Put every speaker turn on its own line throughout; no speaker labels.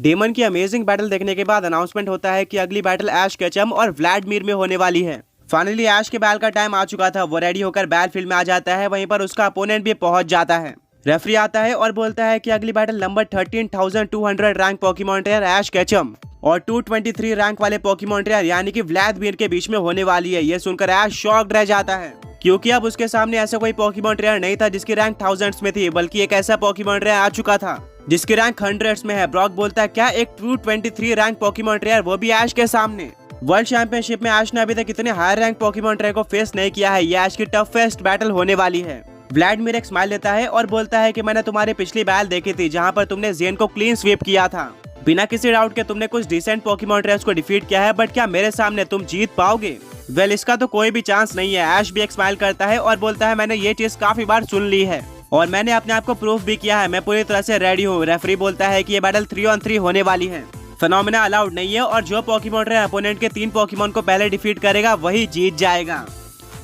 Daemon की amazing battle देखने के बाद अनाउंसमेंट होता है कि अगली बैटल ऐश केचम और व्लादिमीर में होने वाली है। फाइनली ऐश के बैल का टाइम आ चुका था। वो रेडी होकर बैल फील्ड में आ जाता है। वहीं पर उसका अपोनेंट भी पहुंच जाता है। रेफरी आता है और बोलता है कि अगली battle number 13,200 rank Pokemon trainer Ash Ketchum और 223 रैंक वाले पोकेमॉन ट्रेनर यानी कि व्लादिमीर के बीच में होने वाली है। ये सुनकर ऐश शॉक्ड रह जाता है, क्योंकि अब उसके सामने ऐसा कोई पोकेमॉन ट्रेनर नहीं था जिसकी रैंक थाउजेंड्स में थी, बल्कि एक ऐसा पोकेमॉन ट्रेनर आ चुका था जिसकी रैंक हंड्रेड्स में है। ब्रॉक बोलता है क्या एक 223 रैंक पोकेमॉन ट्रेनर, वो भी ऐश के सामने। वर्ल्ड चैंपियनशिप में ऐश ने अभी तक इतने हाई रैंक पोकेमॉन ट्रेनर को फेस नहीं किया है। ये ऐश की टफेस्ट बैटल होने वाली है। व्लादिमीर एक स्माइल लेता है और बोलता है कि मैंने तुम्हारी पिछली बैटल देखी थी जहां पर तुमने ज़ेन को क्लीन स्वीप किया था। बिना किसी डाउट के तुमने कुछ डिसेंट पोकेमॉन ट्रेनर्स को डिफीट किया है, बट क्या मेरे सामने तुम जीत पाओगे? वेल, इसका तो कोई भी चांस नहीं है। ऐश भी एक स्माइल करता है और बोलता है मैंने ये चीज काफी बार सुन ली है और मैंने अपने आप को प्रूफ भी किया है। मैं पूरी तरह से रेडी हूँ। रेफरी बोलता है कि ये बैटल 3-on-3 होने वाली है। फिनोमेना अलाउड नहीं है और जो पोकेमॉन ट्रेनर अपोनेंट के 3 पोकेमॉन को पहले डिफीट करेगा वही जीत जाएगा।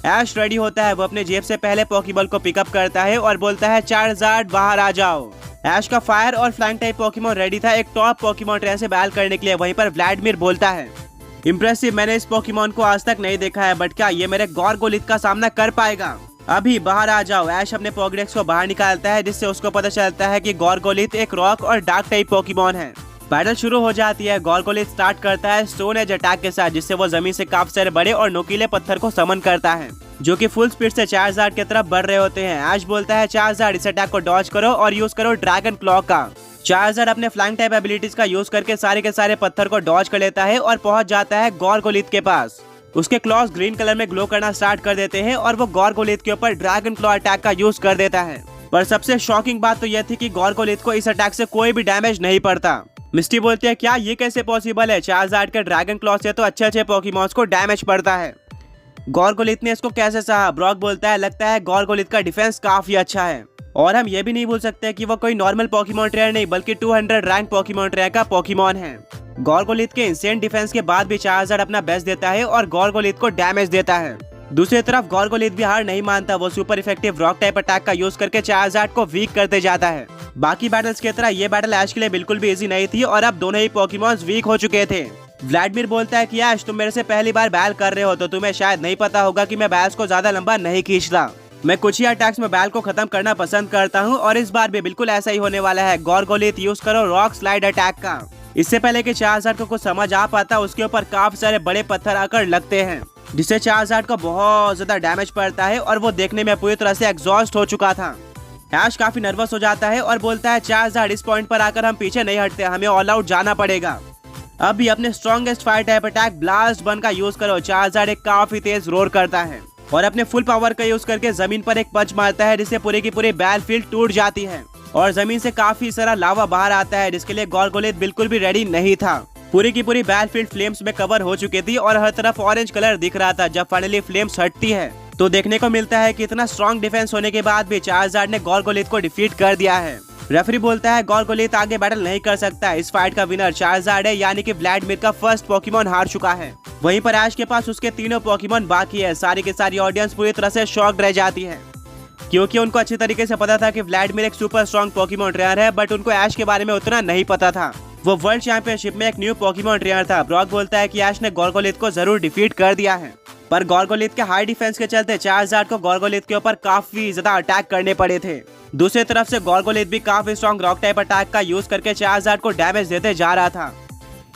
ऐश रेडी होता है। वो अपने जेब से पहले पोकेबॉल को पिकअप करता है और बोलता है चार्जार्ड बाहर आ जाओ। ऐश का फायर और फ्लाइंग टाइप पोकेमॉन रेडी था एक टॉप पोकेमॉन ट्रेनर से बैटल करने के लिए। वहीं पर व्लादिमीर बोलता है इम्प्रेसिव, मैंने इस पोकेमॉन को आज तक नहीं देखा है, बट क्या ये मेरे गॉर्गोलिथ का सामना कर पाएगा? अभी बाहर आ जाओ। ऐश अपने पोकेडेक्स को बाहर निकालता है जिससे उसको पता चलता है कि गॉर्गोलिथ एक रॉक और डार्क टाइप पोकेमॉन है। बैटल शुरू हो जाती है। गॉर्गोलिथ स्टार्ट करता है स्टोन एज अटैक के साथ, जिससे वो जमीन से काफी सारे बड़े और नुकीले पत्थर को समन करता है जो कि फुल स्पीड से चार्जार्ड की तरफ बढ़ रहे होते हैं। ऐश बोलता है चार्जार्ड इस अटैक को डॉज करो और यूज करो ड्रैगन क्लॉ का। चार्जार्ड अपने फ्लाइंग टाइप एबिलिटीज का यूज करके सारे के सारे पत्थर को डॉज कर लेता है और पहुंच जाता है गॉर्गोलिथ के पास। उसके क्लॉज ग्रीन कलर में ग्लो करना स्टार्ट कर देते हैं और वो गॉर्गोलिथ के ऊपर ड्रैगन क्लॉ अटैक का यूज कर देता है। पर सबसे शॉकिंग बात तो यह थी कि गॉर्गोलिथ को इस अटैक से कोई भी डैमेज नहीं पड़ता। मिस्टी बोलती है क्या ये कैसे पॉसिबल है? चार्जार्ड के ड्रैगन क्लॉ से तो अच्छे पोकेमॉन्स को डैमेज पड़ता है। गॉर्गोलिथ ने इसको कैसे सहा? ब्रॉक बोलता है लगता है गॉर्गोलिथ का डिफेंस काफी अच्छा है और हम ये भी नहीं भूल सकते कि वो कोई नॉर्मल पोकेमॉन ट्रेनर नहीं बल्कि 200 रैंक पोकेमॉन ट्रेनर का पोकेमॉन है। गॉर्गोलिथ के इंसेंट डिफेंस के बाद भी चार्जार्ड अपना बेस्ट देता है और गॉर्गोलिथ को डैमेज देता है। दूसरी तरफ गॉर्गोलिथ भी हार नहीं मानता। वो super effective rock type attack का यूज करके चार्जार्ड को वीक करते जाता है। बाकी बैटल्स की तरह ये बैटल ऐश के लिए बिल्कुल भी इजी नहीं थी और अब दोनों ही पोकेमॉन्स वीक हो चुके थे। व्लादिमीर बोलता है कि ऐश तुम मेरे से पहली बार बैल कर रहे हो तो तुम्हें शायद नहीं पता होगा कि मैं बैल्स को ज्यादा लंबा नहीं खींचता। मैं कुछ ही अटैक्स में बैल को खत्म करना पसंद करता हूं और इस बार भी बिल्कुल ऐसा ही होने वाला है। गॉर्गोलिथ यूज करो रॉक स्लाइड अटैक का। इससे पहले कि चार्जार्ड को कुछ समझ आ पाता उसके ऊपर काफी सारे बड़े पत्थर आकर लगते हैं जिससे चार्जार्ड को बहुत ज्यादा डैमेज पड़ता है और वो देखने में पूरी तरह से एग्जॉस्ट हो चुका था। ऐश काफी नर्वस हो जाता है और बोलता है चार्जार्ड इस पॉइंट पर आकर हम पीछे नहीं हटते, हमें ऑल आउट जाना पड़ेगा। अब भी अपने strongest fire type attack blast बन का यूज करो। चार्जार्ड एक काफी तेज रोर करता है और अपने फुल पावर का यूज करके जमीन पर एक पंच मारता है जिससे पूरी की पूरी बैल फील्ड टूट जाती है और जमीन से काफी सारा लावा बाहर आता है जिसके लिए गॉर्गोलिथ बिल्कुल भी रेडी नहीं था। पूरी की पूरी बैल फील्ड फ्लेम्स में कवर हो चुकी थी और हर तरफ ऑरेंज कलर दिख रहा था। जब फाइनली फ्लेम्स हटती है तो देखने को मिलता है कि इतना स्ट्रॉन्ग डिफेंस होने के बाद भी चार्जार्ड ने गॉर्गोलिथ को डिफीट कर दिया है। रेफरी बोलता है गॉर्गोलिथ आगे बैटल नहीं कर सकता। इस फाइट का विनर चार्जार्ड है, यानी कि व्लादिमीर का फर्स्ट पोकेमॉन हार चुका है। वहीं पर ऐश के पास उसके तीनों पोकेमॉन बाकी है। सारी की सारी ऑडियंस पूरी तरह से शॉक्ड रह जाती है क्योंकि उनको अच्छी तरीके से पता था कि व्लादिमीर एक सुपर स्ट्रॉन्ग पोकेमॉन ट्रेनर है, बट उनको ऐश के बारे में उतना नहीं पता था। वो वर्ल्ड चैंपियनशिप में एक न्यू पोकेमॉन ट्रेनर था। ब्रॉक बोलता है कि ऐश ने गॉर्गोलिथ को जरूर डिफीट कर दिया है, पर गॉर्गोलिथ के हाई डिफेंस के चलते चार्जार्ड को गॉर्गोलिथ के ऊपर काफी ज्यादा अटैक करने पड़े थे। दूसरी तरफ से गॉर्गोलिथ भी काफी स्ट्रॉन्ग रॉक टाइप अटैक का यूज करके चार्जार्ड को डैमेज देते जा रहा था।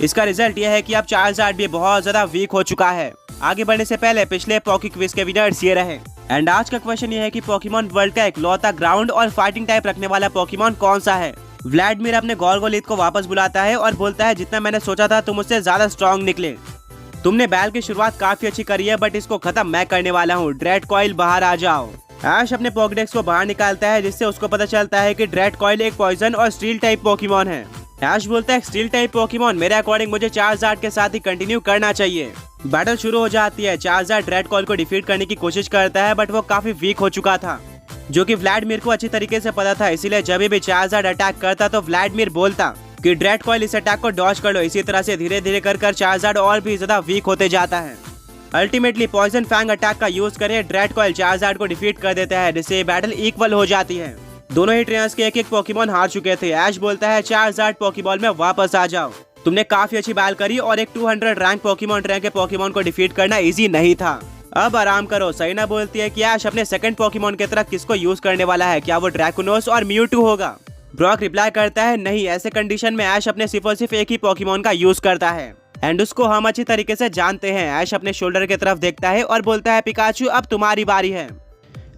इसका रिजल्ट यह है कि अब चार्जार्ड भी बहुत ज्यादा वीक हो चुका है। आगे बढ़ने से पहले पिछले पोके क्विज के विनर्स ये रहे एंड आज का क्वेश्चन ये है कि पोकेमॉन वर्ल्ड का इकलौता ग्राउंड और फाइटिंग टाइप रखने वाला पोकेमॉन कौन सा है? व्लादिमीर अपने गॉर्गोलिथ को वापस बुलाता है और बोलता है जितना मैंने सोचा था तुम उससे ज्यादा स्ट्रॉन्ग निकले। तुमने बैल की शुरुआत काफी अच्छी करी है, बट इसको खत्म मैं करने वाला हूँ। ड्रेडकॉइल बाहर आ जाओ। ऐश अपने पोकेडेक्स को बाहर निकालता है जिससे उसको पता चलता है कि ड्रेडकॉइल एक पॉइजन और स्टील टाइप पोकेमॉन है। ऐश बोलता है स्टील टाइप पोकेमॉन, मेरे अकॉर्डिंग मुझे चार्जार्ड के साथ ही कंटिन्यू करना चाहिए। बैटल शुरू हो जाती है। चार्जार्ड ड्रेडकॉइल को डिफीट करने की कोशिश करता है, बट वो काफी वीक हो चुका था जो कि व्लादिमीर को अच्छी तरीके से पता था। इसीलिए जब भी चार्जार्ड अटैक करता तो व्लादिमीर बोलता कि ड्रेडकॉइल इस अटैक को डॉज कर लो। इसी तरह से धीरे धीरे कर चार्जार्ड और भी ज्यादा वीक होते जाता है। अल्टीमेटली पॉइजन फैंग अटैक का यूज करके ड्रेडकॉइल चार्जार्ड को डिफीट कर देता है जिससे बैटल इक्वल हो जाती है। दोनों ही ट्रेनर्स के एक पोकेमॉन हार चुके थे। ऐश बोलता है चार्जार्ड पोकेबॉल में वापस आ जाओ, तुमने काफी अच्छी बैल करी और एक 200 रैंक पोकेमॉन ट्रेनर के पोकेमॉन को डिफीट करना इजी नहीं था, अब आराम करो। सहीना बोलती है कि ऐश अपने सेकंड पोकेमॉन की तरह किसको यूज करने वाला है, क्या वो ड्रैकुनोस और म्यूटू होगा। ब्रॉक रिप्लाई करता है नहीं, ऐसे कंडीशन में ऐश अपने सिर्फ एक ही पोकेमॉन का यूज करता है एंड उसको हम अच्छी तरीके से जानते हैं। ऐश अपने शोल्डर की तरफ देखता है और बोलता है पिकाचू अब तुम्हारी बारी है।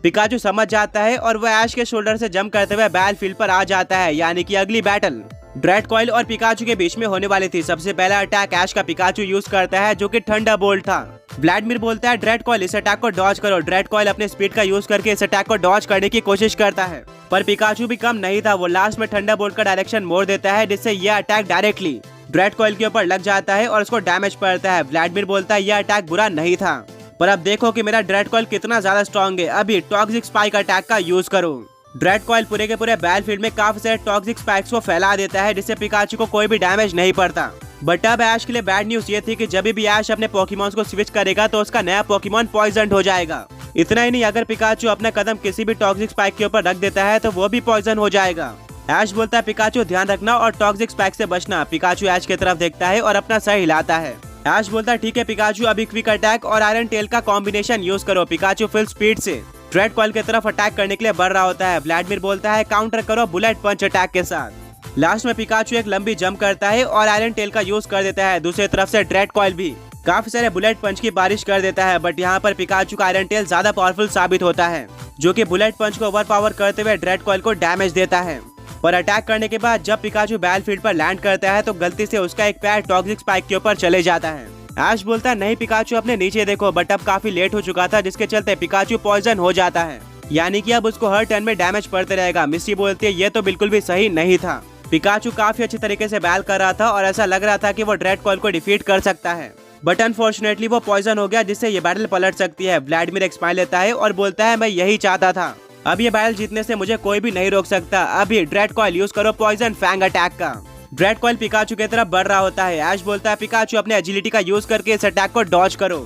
पिकाचू समझ जाता है और वह ऐश के शोल्डर से जंप करते हुए बैल फील्ड पर आ जाता है, यानी कि अगली बैटल ड्रैडकॉइल और पिकाचू के बीच में होने वाली थी। सबसे पहला अटैक ऐश का पिकाचू यूज करता है जो कि थंडरबोल्ट था। व्लादिमीर बोलता है ड्रैडकॉइल इस अटैक को डॉज करो। ड्रैडकॉइल अपने स्पीड का यूज करके इस अटैक को डॉज करने की कोशिश करता है, पर पिकाचू भी कम नहीं था, वो लास्ट में थंडरबोल्ट का डायरेक्शन मोड़ देता है जिससे यह अटैक डायरेक्टली ड्रैडकॉइल के ऊपर लग जाता है और उसको डैमेज पड़ता है। व्लादिमीर बोलता है यह अटैक बुरा नहीं था, पर अब देखो कि मेरा ड्रैडकॉइल कितना ज्यादा स्ट्रॉन्ग है, अभी टॉक्सिक स्पाइक अटैक का यूज करो। ड्रैडकॉइल पूरे के पूरे बैटलफील्ड में काफी सारे टॉक्सिक स्पाइक्स को फैला देता है जिससे पिकाचू को कोई भी डैमेज नहीं पड़ता। बट अब ऐश के लिए बैड न्यूज ये थी कि जब भी ऐश अपने पोकेमॉन्स को स्विच करेगा तो उसका नया पोकेमॉन पॉइजन हो जाएगा। इतना ही नहीं, अगर पिकाचू अपना कदम किसी भी टॉक्सिक स्पाइक के ऊपर रख देता है तो वो भी पॉइजन हो जाएगा। ऐश बोलता है पिकाचू ध्यान रखना और टॉक्सिक स्पाइक से बचना। पिकाचू ऐश की तरफ देखता है और अपना सर हिलाता है। ऐश बोलता है ठीक है पिकाचू, अभी क्विक अटैक और आयरन टेल का कॉम्बिनेशन यूज करो। पिकाचू फुल स्पीड से ड्रैडकॉइल की तरफ अटैक करने के लिए बढ़ रहा होता है। व्लादिमीर बोलता है काउंटर करो बुलेट पंच अटैक के साथ। लास्ट में पिकाचू एक लंबी जंप करता है और आयरन टेल का यूज कर देता है। दूसरी तरफ से ड्रैडकॉइल भी काफी सारे बुलेट पंच की बारिश कर देता है, बट यहाँ पर पिकाचू का आयरन टेल ज्यादा पावरफुल साबित होता है जो कि बुलेट पंच को ओवर पावर करते हुए ड्रैडकॉइल को डैमेज देता है। पर अटैक करने के बाद जब पिकाचू बैटलफील्ड पर लैंड करता है तो गलती से उसका एक पैर टॉक्सिक स्पाइक के ऊपर चले जाता है। ऐश बोलता है नहीं पिकाचू अपने नीचे देखो, बट अब काफी लेट हो चुका था जिसके चलते पिकाचू पॉइजन हो जाता है, यानी कि अब उसको हर टर्न में डैमेज पड़ते रहेगा। मिस्टी बोलती है ये तो बिल्कुल भी सही नहीं था। पिकाचू काफी अच्छी तरीके से बैल कर रहा था और ऐसा लग रहा था कि वो ड्रैडकॉइल को डिफीट कर सकता है, बट अनफॉर्चुनेटली वो पॉइजन हो गया जिससे ये बैटल पलट सकती है। व्लादिमीर एक स्माइल लेता है और बोलता है मैं यही चाहता था, अब ये बैटल जीतने से मुझे कोई भी नहीं रोक सकता। अभी ड्रैडकॉइल यूज करो पॉइजन फैंग अटैक का। ड्रैडकॉइल पिकाचू की तरफ बढ़ रहा होता है। ऐश बोलता है पिकाचू अपने एजिलिटी का यूज करके इस अटैक को डॉज करो।